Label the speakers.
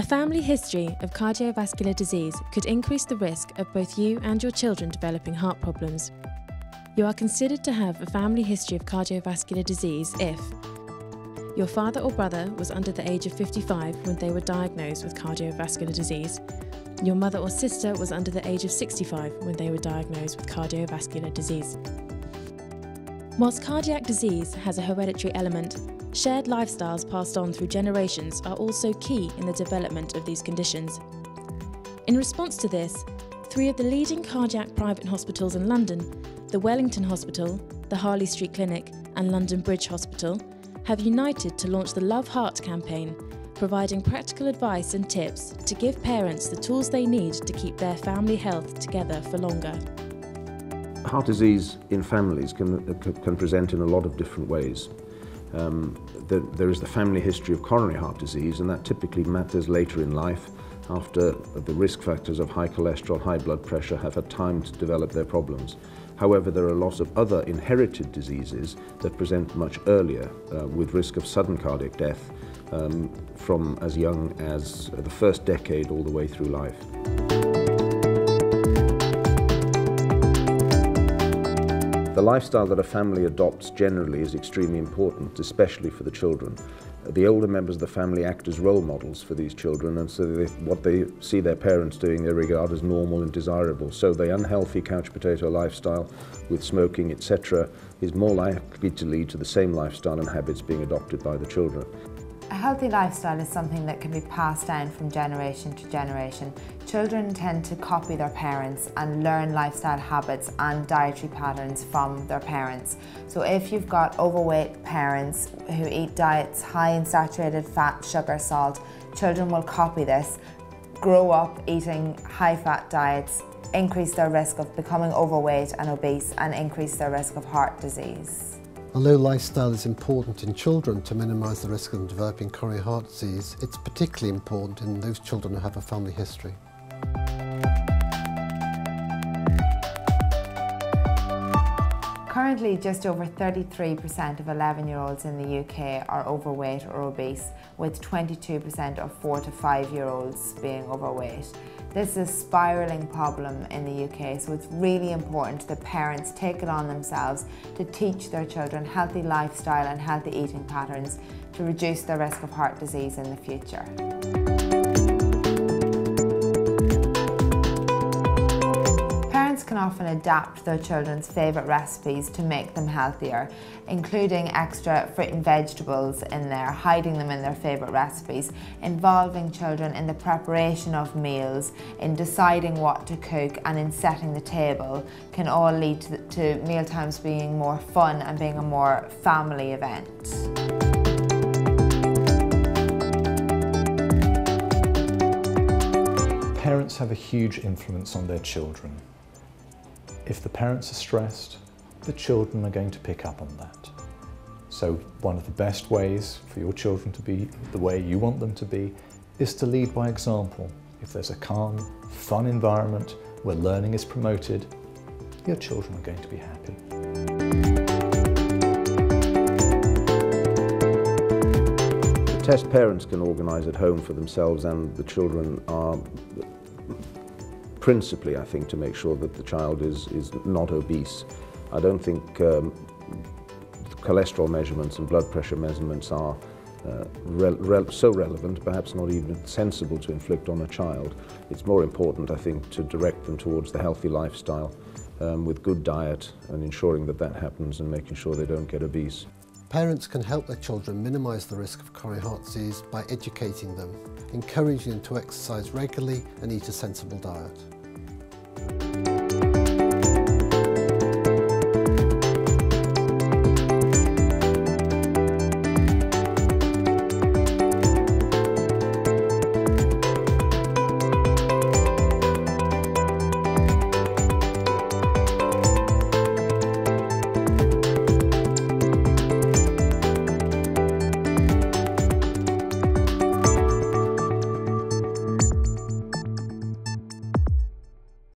Speaker 1: family history of cardiovascular disease could increase the risk of both you and your children developing heart problems. You are considered to have a family history of cardiovascular disease if your father or brother was under the age of 55 when they were diagnosed with cardiovascular disease, your mother or sister was under the age of 65 when they were diagnosed with cardiovascular disease. Whilst cardiac disease has a hereditary element, shared lifestyles passed on through generations are also key in the development of these conditions. In response to this, 3 of the leading cardiac private hospitals in London, the Wellington Hospital, the Harley Street Clinic and London Bridge Hospital, have united to launch the Love Heart campaign, providing practical advice and tips to give parents the tools they need to keep their family health together for longer.
Speaker 2: Heart disease in families can present in a lot of different ways. There is the family history of coronary heart disease, and that typically matters later in life after the risk factors of high cholesterol, high blood pressure have had time to develop their problems. However, there are lots of other inherited diseases that present much earlier with risk of sudden cardiac death from as young as the first decade all the way through life. The lifestyle that a family adopts generally is extremely important, especially for the children. The older members of the family act as role models for these children, and so what they see their parents doing they regard as normal and desirable. So the unhealthy couch potato lifestyle with smoking, etc., is more likely to lead to the same lifestyle and habits being adopted by the children.
Speaker 3: A healthy lifestyle is something that can be passed down from generation to generation. Children tend to copy their parents and learn lifestyle habits and dietary patterns from their parents. So if you've got overweight parents who eat diets high in saturated fat, sugar, salt, children will copy this, grow up eating high-fat diets, increase their risk of becoming overweight and obese, and increase their risk of heart disease.
Speaker 4: Although lifestyle is important in children to minimise the risk of developing coronary heart disease, it's particularly important in those children who have a family history.
Speaker 3: Currently, just over 33% of 11-year-olds in the UK are overweight or obese, with 22% of 4 to 5-year-olds being overweight. This is a spiralling problem in the UK, so it's really important that parents take it on themselves to teach their children healthy lifestyle and healthy eating patterns to reduce their risk of heart disease in the future. Parents can often adapt their children's favourite recipes to make them healthier, including extra fruit and vegetables in there, hiding them in their favourite recipes, involving children in the preparation of meals, in deciding what to cook and in setting the table can all lead to mealtimes being more fun and being a more family event.
Speaker 5: Parents have a huge influence on their children. If the parents are stressed, the children are going to pick up on that. So one of the best ways for your children to be the way you want them to be is to lead by example. If there's a calm, fun environment where learning is promoted, your children are going to be happy.
Speaker 2: The test parents can organise at home for themselves and the children are principally, I think, to make sure that the child is not obese. I don't think cholesterol measurements and blood pressure measurements are so relevant, perhaps not even sensible to inflict on a child. It's more important, I think, to direct them towards the healthy lifestyle with good diet and ensuring that that happens and making sure they don't get obese.
Speaker 4: Parents can help their children minimise the risk of coronary heart disease by educating them, encouraging them to exercise regularly and eat a sensible diet.